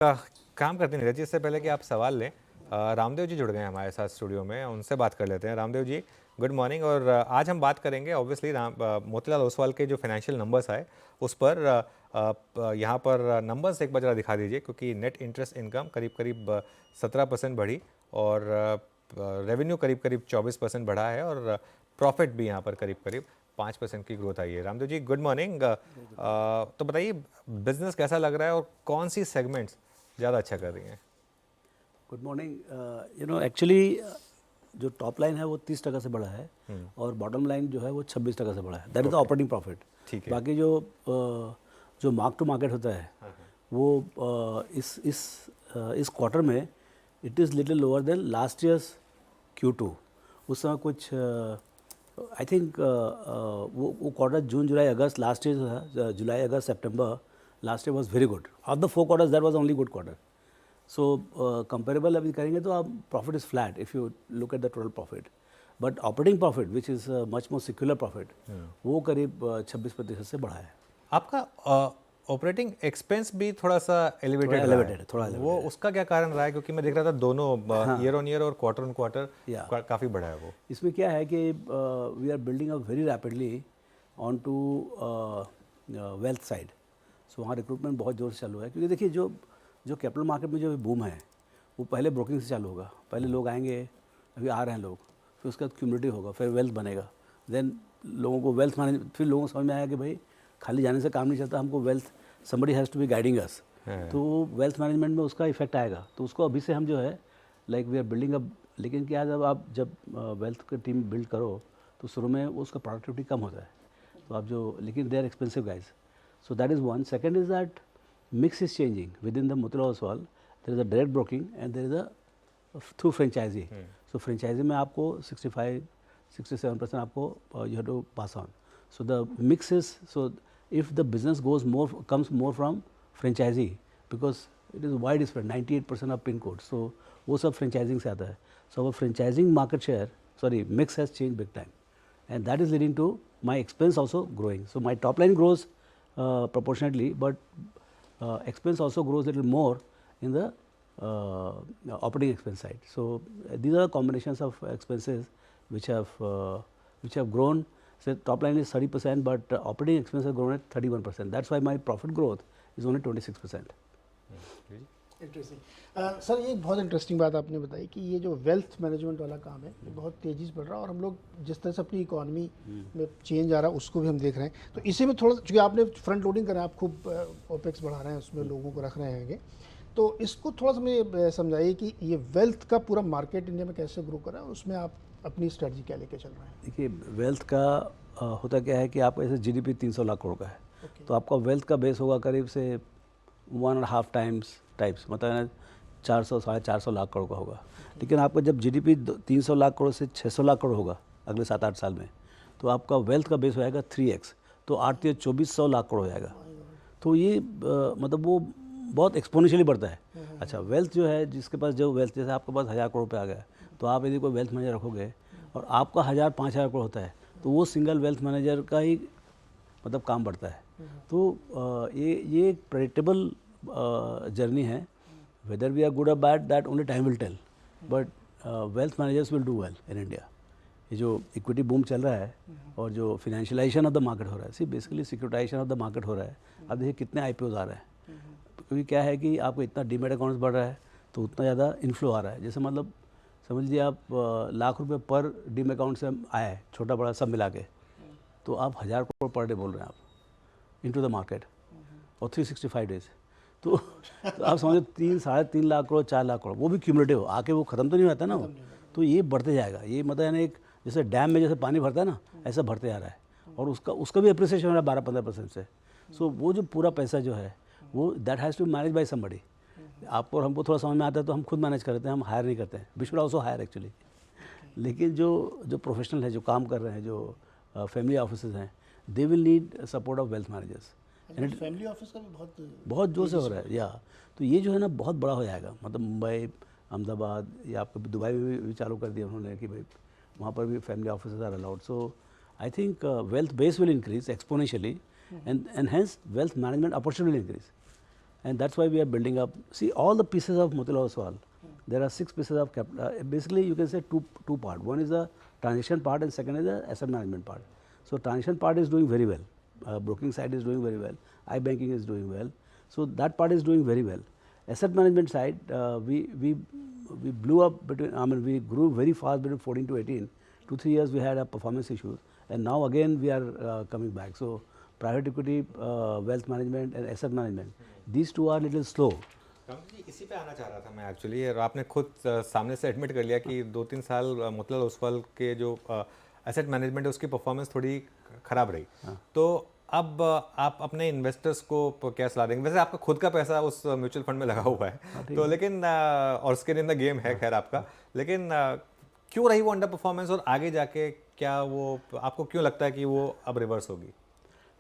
का काम करते नहीं रहती। इससे पहले कि आप सवाल लें, रामदेव जी जुड़ गए हैं हमारे साथ स्टूडियो में, उनसे बात कर लेते हैं। Ramdev ji, good morning. और आज हम बात करेंगे ऑब्वियसली मोतीलाल ओसवाल के जो फाइनेंशियल नंबर्स आए उस पर। यहाँ पर नंबर्स एक बार जरा दिखा दीजिए, क्योंकि नेट इंटरेस्ट इनकम करीब करीब 17% बढ़ी और रेवेन्यू करीब करीब 24% बढ़ा है और प्रॉफिट भी यहाँ पर करीब करीब 5% की ग्रोथ आई है। Ramdev ji, good morning. तो बताइए, बिजनेस कैसा लग रहा है और कौन सी सेगमेंट्स ज़्यादा अच्छा कर रही हैं? Good morning. एक्चुअली जो टॉप लाइन है वो 30% से बढ़ा है और बॉटम लाइन जो है वो 26% से बढ़ा है। That is the operating profit. ठीक है। बाकी जो मार्क टू मार्केट होता है वो इस क्वार्टर में it is little lower than last years Q2। उस समय कुछ आई थिंक वो quarter June July August last year, July August September last year was very good. Of the 4 quarters that was only good quarter. So comparable अभी करेंगे तो आप profit is flat if you look at the total profit. But operating profit which is much more secular profit वो करीब 26% से बढ़ा है। आपका ऑपरेटिंग एक्सपेंस भी थोड़ा सा एलिवेटेड रहा elevated है, है, थोड़ा वो उसका क्या कारण रहा है? क्योंकि मैं देख रहा था दोनों ईयर ऑन ईयर और क्वार्टर ऑन क्वार्टर Yeah. काफ़ी बढ़ा है वो। इसमें क्या है कि we are building up very rapidly on to wealth side. So वहाँ रिक्रूटमेंट बहुत जोर से चालू है, क्योंकि देखिए जो कैपिटल मार्केट में जो बूम है वो पहले ब्रोकिंग से चालू होगा। पहले लोग आएंगे, अभी आ रहे हैं लोग, फिर उसके बाद क्यूमुलेटिव होगा, फिर वेल्थ बनेगा, देन लोगों को वेल्थ मैनेज, फिर लोगों को समझ में आया कि भाई खाली जाने से काम नहीं चलता, हमको wealth somebody has to be guiding us. तो वेल्थ मैनेजमेंट में उसका इफेक्ट आएगा। तो उसको अभी से हम जो है like we are building up. लेकिन क्या है, जब वेल्थ की टीम बिल्ड करो तो शुरू में उसका प्रोडक्टिविटी कम होता है। तो आप जो, लेकिन they are expensive guys. So that is one. Second is that mix is changing within the Motilal Oswal. There is a direct broking and there is a through franchisee. So franchisee में आपको 65-67% आपको you have to pass on. So the mix is, so if the business comes more from franchisee, because it is widespread 98% of pin code, so वो सब franchising से आता है. So our franchising market share, mix has changed big time, and that is leading to my expense also growing. So my top line grows proportionately, but expense also grows a little more in the operating expense side. So these are combinations of expenses which have grown. So top line is 30%, but operating expenses have grown at 31%. That's why my profit growth is only 26%. Interesting. Sir, ये बहुत interesting बात आपने बताई कि ये जो wealth management वाला काम है ये बहुत तेज़ी से बढ़ रहा है और हम लोग जिस तरह से अपनी इकोनॉमी में चेंज आ रहा है उसको भी हम देख रहे हैं। तो इसी में थोड़ा, क्योंकि आपने फ्रंट लोडिंग करा, आप खूब ओपेक्स बढ़ा रहे हैं, उसमें लोगों को रख रहे हैं, तो इसको थोड़ा सा मुझे समझाइए कि ये वेल्थ का पूरा मार्केट इंडिया में कैसे ग्रो कर रहा है और उसमें आप अपनी स्ट्रेटजी क्या लेके चल रहे हैं? देखिए, वेल्थ का होता क्या है कि आप ऐसे GDP 300 लाख करोड़ का है, तो आपका वेल्थ का बेस होगा करीब से 1.5 टाइप्स, मतलब 400-450 लाख करोड़ का होगा। लेकिन आपका जब GDP 300 लाख करोड़ से 600 लाख करोड़ होगा अगले 7-8 साल में, तो आपका वेल्थ का बेस हो जाएगा 3x, तो 8-2400 लाख करोड़ हो जाएगा। तो ये मतलब वो बहुत एक्सपोनेंशियली बढ़ता है। अच्छा, वेल्थ जो है, जिसके पास जो वेल्थ, जैसे आपके पास 1000 करोड़ पे आ गया, तो आप यदि कोई वेल्थ मैनेजर रखोगे और आपका 1000-5000 करोड़ होता है, तो वो सिंगल वेल्थ मैनेजर का ही मतलब काम बढ़ता है। तो ये एक प्रेडिक्टेबल जर्नी है। वेदर वी आर गुड और bad, that only time will tell, but wealth managers will do well in India. ये जो इक्विटी बूम चल रहा है और जो फिनेंशियलाइजेशन ऑफ द मार्केट हो रहा है, basically securitization of the market हो रहा है। अब देखिए कितने IPOs आ रहे हैं, क्योंकि क्या है कि आपको इतना डीमेट अकाउंट्स बढ़ रहा है तो उतना ज़्यादा इन्फ्लो आ रहा है। जैसे मतलब समझ लीजिए आप लाख रुपए पर डीम अकाउंट से आया है, छोटा बड़ा सब मिला के, तो आप 1000 करोड़ पर डे बोल रहे हैं आप इनटू द मार्केट, और 365 डेज। तो आप समझो 3-3.5 लाख करोड़, 4 लाख करोड़, वो भी क्यूमुलेटिव आके वो ख़त्म तो नहीं होता ना वो, तो ये बढ़ते जाएगा। ये मतलब यानी एक जैसे डैम में जैसे पानी भरता है ना, ऐसा भरते जा रहा है, और उसका भी अप्रिसिएशन हो रहा है 12-15% से। सो वो जो पूरा पैसा जो है वो that has to manage by somebody. आपको और हमको थोड़ा समझ में आता है तो हम खुद मैनेज करते हैं, हम हायर नहीं करते हैं। We should also hire actually. लेकिन जो प्रोफेशनल है, जो काम कर रहे हैं, जो फैमिली ऑफिसेज हैं, they will need support of wealth managers. Family office का भी बहुत जोर से हो रहा है या। तो ये जो है ना बहुत बड़ा हो जाएगा, मतलब मुंबई, अहमदाबाद, या आपको दुबई में भी चालू कर दिया उन्होंने कि भाई वहाँ पर भी family offices are allowed. So I think wealth base will increase exponentially, and hence wealth management opportunity will increase. and that's why we are building up. See, all the pieces of Motilal Oswal, there are 6 pieces of capital. Basically, you can say two part. One is the transaction part, and second is the asset management part. So transaction part is doing very well. Broking side is doing very well. iBanking is doing well. So that part is doing very well. Asset management side, we blew up between. I mean, we grew very fast between 14 to 18. 2-3 years we had a performance issues, and now again we are coming back. So private equity, wealth management, and asset management. These two are little slow. जी इसी पे आना चाह रहा था मैं actually, और आपने खुद सामने से एडमिट कर लिया कि 2-3 साल मोतीलाल ओसवाल के जो एसेट मैनेजमेंट है उसकी परफॉर्मेंस थोड़ी खराब रही। तो अब आप अपने इन्वेस्टर्स को क्या सलाह देंगे? वैसे आपका खुद का पैसा उस म्यूचुअल फंड में लगा हुआ है, तो लेकिन और उसके इन द गेम है खैर आपका, लेकिन क्यों रही वो अंडर परफॉर्मेंस, और आगे जाके क्या वो आपको क्यों लगता है कि वो अब रिवर्स होगी?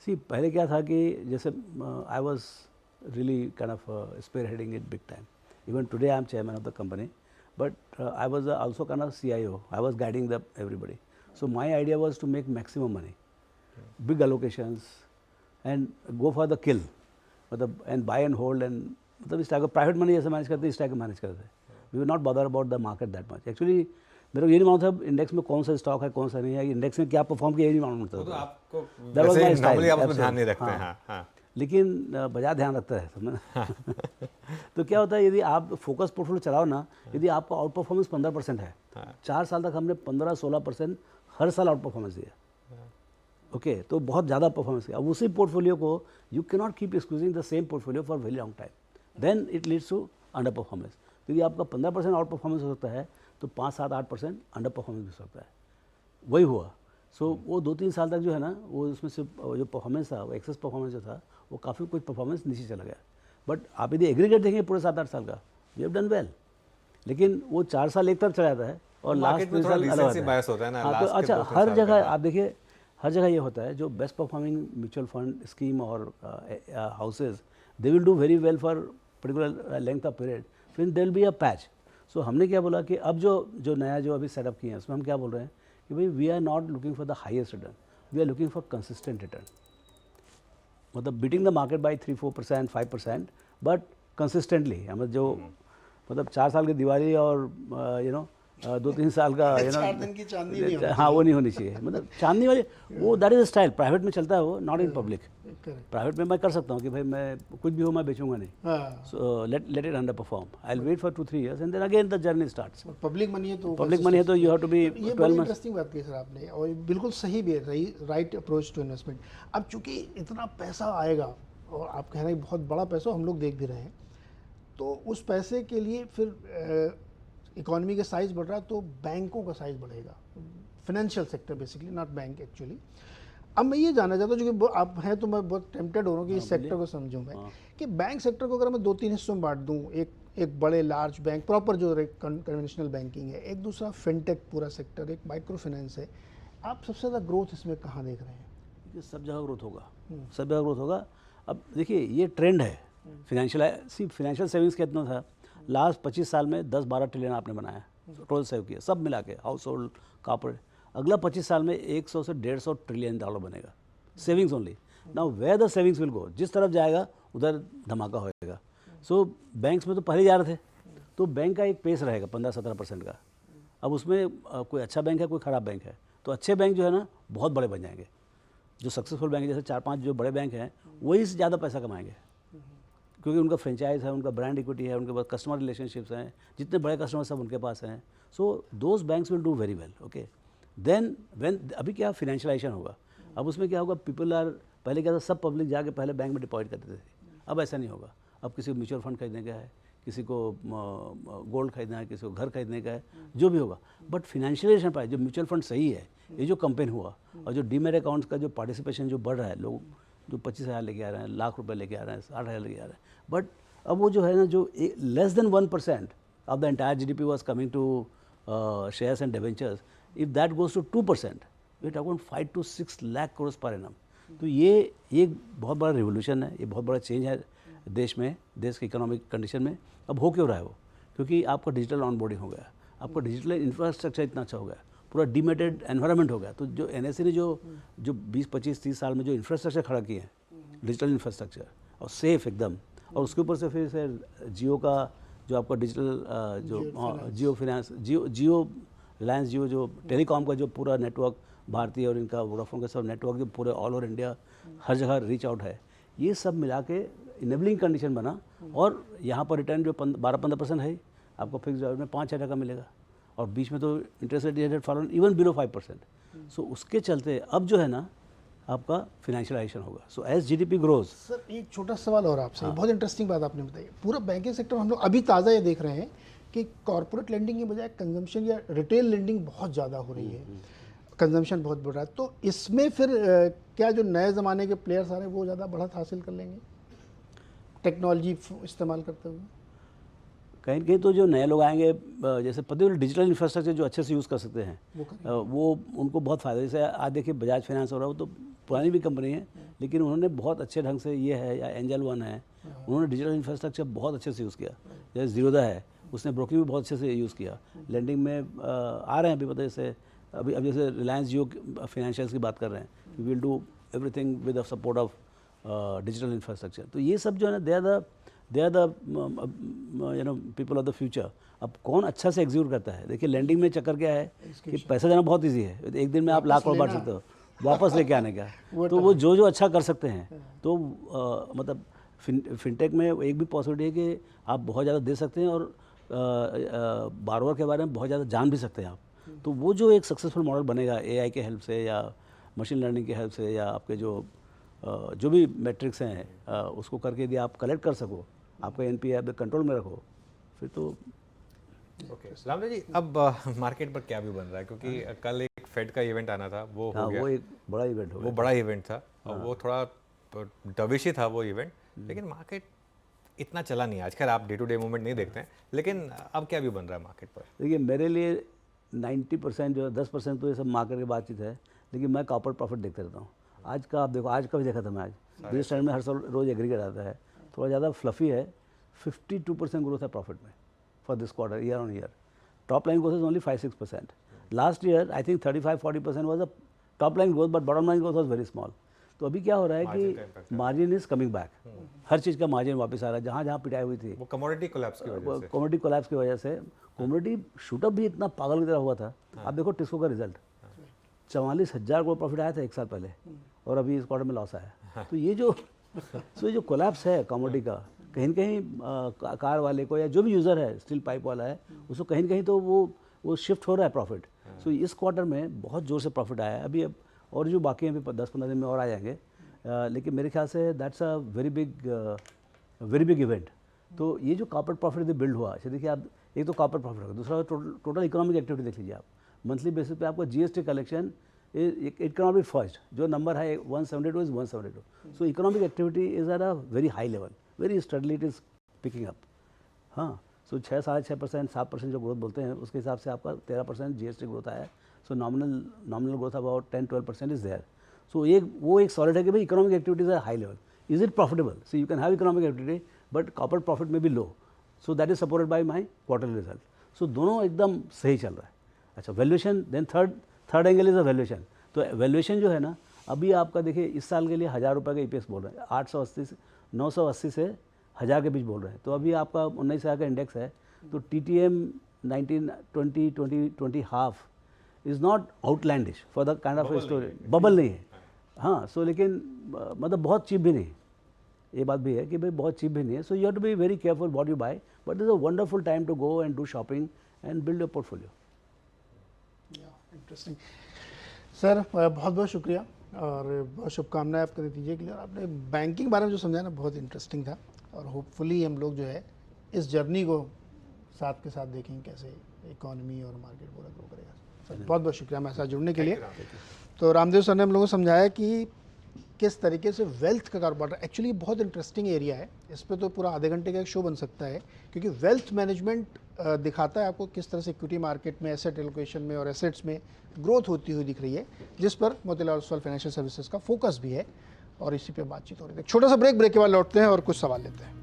सी, पहले क्या था कि जैसे I was really kind of spearheading it big time. Even today I am chairman of the company, but I was also kind of CIO. I was guiding everybody. So my idea was to make maximum money, big allocations, and go for the kill, and buy and hold, and मतलब इस type का private money जैसे manage करते हैं इस type का manage करते हैं. We were not bothered about the market that much. Actually मेरे को ये नहीं मालूम था इंडेक्स में कौन सा स्टॉक है कौन सा नहीं है, इंडेक्स में क्या परफॉर्म किया ये नहीं मालूम था. तो आपको वैसे नॉर्मली आप उसमें ध्यान नहीं रखते हैं. हाँ. लेकिन बाजार ध्यान रखता है समझना. तो क्या होता है, यदि आप फोकस पोर्टफोलियो चलाओ ना, यदि आपका आउट परफॉर्मेंस 15% है, 4 साल तक हमने 15-16% हर साल आउट परफॉर्मेंस दिया. ओके, तो बहुत ज़्यादा परफॉर्मेंस किया. अब उसी पोर्टफोलियो को you can not keep excluding the same portfolio for very long time, then it leads to under performance. यदि आपका 15% आउट परफॉर्मेंस हो सकता है तो 5-7-8% अंडर परफॉर्मेंस भी हो सकता है. वही हुआ. सो वो 2-3 साल तक जो है ना, वो उसमें से जो परफॉर्मेंस था, वो एक्सेस परफॉर्मेंस जो था, वो काफ़ी कुछ परफॉर्मेंस नीचे चला गया. बट आप यदि एग्रीगेट देखेंगे पूरे 7-8 साल का, वी हैव डन वेल. लेकिन वो 4 साल एक तरफ चला जाता है और लास्ट 3 साल अलग होता है. हाँ, तो अच्छा, हर जगह आप देखिए, हर जगह ये होता है, जो best performing mutual fund scheme और houses, they will do very well for particular length of period, फिर there will be a patch. So हमने क्या बोला कि अब जो नया जो अभी सेटअप किए हैं उसमें हम क्या बोल रहे हैं कि भाई we are not looking for the highest return, we are looking for consistent return. मतलब beating the market by 3-4%, 5%, but consistently. मतलब जो मतलब 4 साल की दिवाली और 2-3 साल का 4 दिन की चांदनी नहीं होनी. हाँ, वो नहीं होनी चाहिए. मतलब चांदनी वाली वो दैट इज स्टाइल. प्राइवेट में चलता है वो, नॉट इन पब्लिक. प्राइवेट में मैं कर सकता हूँ कि भाई मैं कुछ भी हो मैं बेचूंगा नहीं. So let it underperform. I will wait for 2-3 years and then again the journey starts. Public money है तो you have to be 12 months. Interesting बात की सर आपने, और बिल्कुल सही भी है, राइट अप्रोच टू इन्वेस्टमेंट. अब चूंकि इतना पैसा आएगा और आप कह रहे हैं बहुत बड़ा पैसा, हम लोग देख भी रहे हैं, तो उस पैसे के लिए फिर इकोनॉमी का साइज़ बढ़ रहा है तो बैंकों का साइज़ बढ़ेगा. Financial sector basically, not bank actually. अब मैं ये जानना चाहता हूँ, जो कि आप हैं तो मैं बहुत टेम्प्टेड हो रहा हूँ कि इस सेक्टर को समझूँ मैं, कि बैंक सेक्टर को अगर मैं 2-3 हिस्सों में बांट दूँ, एक बड़े लार्ज बैंक प्रॉपर जो कन्वेंशनल बैंकिंग है, एक दूसरा फिनटेक पूरा सेक्टर, एक माइक्रो फाइनेंस है, आप सबसे ज़्यादा ग्रोथ इसमें कहाँ देख रहे हैं? सब जगह ग्रोथ होगा, सब जगह ग्रोथ होगा. अब देखिए ये ट्रेंड है. फाइनेंशियल सेविंग्स कितना था लास्ट 25 साल में? 10-12 ट्रिलियन आपने बनाया, टोटल सेव किया, सब मिला के, हाउस होल्ड, कॉर्पोरेट. अगला 25 साल में 100 से 150 ट्रिलियन डॉलर बनेगा, savings only. Now where the savings will go, जिस तरफ जाएगा उधर धमाका होएगा. सो बैंक्स में तो पहले जा रहे थे, तो बैंक का एक पेस रहेगा 15-17% का. अब उसमें कोई अच्छा बैंक है, कोई ख़राब बैंक है, तो अच्छे बैंक जो है ना बहुत बड़े बन जाएंगे. जो सक्सेसफुल बैंक है, जैसे 4-5 जो बड़े बैंक हैं, वही से ज़्यादा पैसा कमाएंगे, क्योंकि उनका फ्रेंचाइज है, उनका ब्रांड इक्विटी है, उनके पास कस्टमर रिलेशनशिप्स हैं, जितने बड़े कस्टमर सब उनके पास हैं. So those banks will do very well. Okay, then अभी क्या फाइनेंशियलाइजेशन होगा. अब उसमें क्या होगा, पीपल आर, पहले क्या था, सब पब्लिक जाके पहले बैंक में डिपॉजिट करते थे. अब ऐसा नहीं होगा. अब किसी को म्यूचुअल फंड खरीदने का है, किसी को गोल्ड खरीदना है, किसी को घर खरीदने का है, जो भी होगा. बट फाइनेंशियलाइजेशन पर जो म्यूचुअल फंड सही है, ये जो कैंपेन हुआ, और जो डीमेट अकाउंट्स का जो पार्टिसिपेशन जो बढ़ रहा है, लोग जो 25,000 लेके आ रहे हैं, लाख रुपए लेके आ रहे हैं, 60,000 लेके आ रहे हैं. बट अब वो जो है ना, जो less than 1% of the entire GDP was coming to shares and debentures, if that goes to 2%, we talk about 5 to 6 lakh crore per annum. तो ये एक बहुत बड़ा रिवोल्यूशन है, ये बहुत बड़ा चेंज है देश में, देश के इकोनॉमिक कंडीशन में. अब हो क्यों रहा है वो? क्योंकि आपका डिजिटल ऑनबोर्डिंग हो गया, आपका डिजिटल इंफ्रास्ट्रक्चर इतना अच्छा हो गया, पूरा डीमेटेड एनवायरनमेंट हो गया. तो जो NSE ने जो 20-25-30 साल में जो इंफ्रास्ट्रक्चर खड़ा किए हैं, डिजिटल इंफ्रास्ट्रक्चर, और सेफ एकदम, और उसके ऊपर से फिर से जियो का जो आपका डिजिटल जियो फाइनेंस जियो रिलायंस जियो जो टेलीकॉम का जो पूरा नेटवर्क भारतीय और इनका वोडाफोन का सब नेटवर्क जो पूरे ऑल ओवर इंडिया हर जगह रीच आउट है, ये सब मिला के इनेबलिंग कंडीशन बना। और यहाँ पर रिटर्न जो 12-15% है आपको फिक्स में 5-6 टका मिलेगा, और बीच में तो interest rate had fallen even below 5%। So उसके चलते अब जो है ना आपका फिनेंशियलाइजेशन होगा। So as GDP grows. Sir एक छोटा सवाल और आपसे, बहुत इंटरेस्टिंग बात आपने बताई। पूरा बैंकिंग सेक्टर हम लोग अभी ताज़ा ये देख रहे हैं कि कॉर्पोरेट लेंडिंग की बजाय कंजम्पशन या रिटेल लेंडिंग बहुत ज़्यादा हो रही है, कंजम्पशन बहुत बढ़ रहा है। तो इसमें फिर क्या जो नए ज़माने के प्लेयर्स आ रहे हैं वो ज़्यादा बढ़त हासिल कर लेंगे टेक्नोलॉजी इस्तेमाल करते हुए? कहीं कहीं तो जो नए लोग आएंगे, जैसे पर्टिकुलर डिजिटल इंफ्रास्ट्रक्चर जो अच्छे से यूज़ कर सकते हैं वो उनको बहुत फ़ायदा। जैसे आज देखिए बजाज फाइनेंस हो रहा है, वो तो पुरानी भी कंपनी है लेकिन उन्होंने बहुत अच्छे ढंग से, ये है या एंजल वन है, उन्होंने डिजिटल इंफ्रास्ट्रक्चर बहुत अच्छे से यूज़ किया। जैसे जीरोदा है, उसने ब्रोकिंग भी बहुत अच्छे से यूज़ किया। लेंडिंग में आ रहे हैं अभी, पता जैसे अभी जैसे रिलायंस जियो फाइनेंशियल्स की बात कर रहे हैं, we will do everything with the support of digital infrastructure. तो ये सब जो है ना they are the people of the future. अब कौन अच्छा से एग्जीक्यूट करता है? देखिए लेंडिंग में चक्कर क्या है कि पैसा देना बहुत ईजी है, एक दिन में आप लाख करोड़ बांट सकते हो, वापस लेके आने का। तो वो जो अच्छा कर सकते हैं, तो मतलब फिनटेक में एक भी पॉसिबिलिटी है कि आप बहुत ज़्यादा दे सकते हैं और बारोवर के बारे में बहुत ज़्यादा जान भी सकते हैं आप। तो वो जो एक सक्सेसफुल मॉडल बनेगा एआई के हेल्प से या मशीन लर्निंग के हेल्प से या आपके जो भी मैट्रिक्स हैं उसको करके यदि आप कलेक्ट कर सको, आपका एनपीए आप कंट्रोल में रखो, फिर तो ओके। रामदेव जी, अब मार्केट पर क्या भी बन रहा है, क्योंकि कल एक फेड का इवेंट आना था, वो हो गया। वो एक बड़ा इवेंट हो गया। वो बड़ा इवेंट था और वो थोड़ा डविश था वो इवेंट, लेकिन मार्केट इतना चला नहीं आज। खैर आप डे टू डे मूवमेंट नहीं देखते हैं, लेकिन अब क्या भी बन रहा है मार्केट पर? देखिए मेरे लिए 90% जो 10% तो ये सब मार्केट की बातचीत है, लेकिन मैं कॉर्पोरेट प्रॉफिट देखते रहता हूँ। आज का आप देखो, आज का भी देखा था मैं। आज बिजनेस स्टैंड में हर साल रोज एग्रीगेट आता है, थोड़ा ज़्यादा फ्लफी है। 52% ग्रोथ है प्रॉफिट में for this quarter, year on year. Top line growth is only 5-6%। Last year I think 35-40% was the top line growth, but bottom line growth was very small. तो अभी क्या हो रहा है कि मार्जिन इज कमिंग बैक, हर चीज़ का margin वापस आ रहा है। जहाँ जहाँ पिटाई हुई थी वो कमोडिटी कोलैप्स की वजह से, कमोडिटी कोलैप्स की वजह से कमोडिटी शूटअप भी इतना पागल की तरह हुआ था। आप देखो टिस्को का रिजल्ट 44,000 करोड़ प्रॉफिट आया था एक साल पहले, और अभी इस क्वार्टर में लॉस आया। तो ये जो कोलैप्स है कमोडिटी का, कहीं न कहीं कार वाले को या जो भी यूज़र है, स्टील पाइप वाला है, उसको कहीं न कहीं तो वो शिफ्ट हो रहा है प्रॉफिट। सो इस क्वार्टर में बहुत ज़ोर से प्रॉफिट आया है। अभी अब और जो बाकी हैं अभी 10-15 दिन में और आ जाएंगे, लेकिन मेरे ख्याल से that's a very big event. तो ये जो कॉर्पोरेट प्रॉफिट बिल्ड हुआ, अच्छा देखिए आप, एक तो कॉर्पोरेट प्रॉफिट होगा, दूसरा टोटल इकोनॉमिक एक्टिविटी देख लीजिए आप। मंथली बेसिस पे आपका GST collection it can not be first, जो नंबर है 172 is 172। So economic activity is at a very high level, very steadily it is picking up. हाँ, सो 6-6.5%, 7% जो ग्रोथ बोलते हैं, उसके हिसाब से आपका 13% जीएसटी ग्रोथ आया है। So nominal growth about 10-12% is there. So वो एक सॉलिड है कि भाई economic activities are high level. Is it profitable? So you can have economic activity but corporate profit में भी low. So that is supported by my quarterly result. So दोनों एकदम सही चल रहा है। अच्छा, valuation, then third angle is a valuation. तो वैल्यूएशन जो है ना, अभी आपका देखिए इस साल के लिए 1000 रुपये का ईपीएस बोल रहे हैं, 980 से 1000 के बीच बोल रहे हैं। तो अभी आपका 19,000 का इंडेक्स है, तो TTM 19-20 half is not outlandish for the kind of story, bubble नहीं है। हाँ, सो लेकिन मतलब बहुत चीप भी नहीं, ये बात भी है कि भाई बहुत चीप भी नहीं है। So you have to be very careful what you buy, but is a wonderful time to go and do shopping and build your portfolio. Interesting sir, बहुत बहुत शुक्रिया और बहुत शुभकामनाएं आपके नतीजे के लिए। और आपने बैंकिंग बारे में जो समझाया ना, बहुत इंटरेस्टिंग था, और होपफुली हम लोग जो है इस जर्नी को साथ के साथ देखेंगे कैसे इकोनॉमी और मार्केट पूरा ग्रो करेगा। सर बहुत बहुत शुक्रिया हमारे साथ जुड़ने के लिए। तो रामदेव सर ने हम लोगों को समझाया कि किस तरीके से वेल्थ का कारोबार, एक्चुअली बहुत इंटरेस्टिंग एरिया है, इस पर तो पूरा आधे घंटे का एक शो बन सकता है, क्योंकि वेल्थ मैनेजमेंट दिखाता है आपको किस तरह से इक्विटी मार्केट में, एसेट एलोकेशन में और एसेट्स में ग्रोथ होती हुई दिख रही है, जिस पर मोतीलाल ओसवाल फाइनेंशियल सर्विसेज का फोकस भी है, और इसी पे बातचीत हो रही है। छोटा सा ब्रेक के बाद लौटते हैं और कुछ सवाल लेते हैं।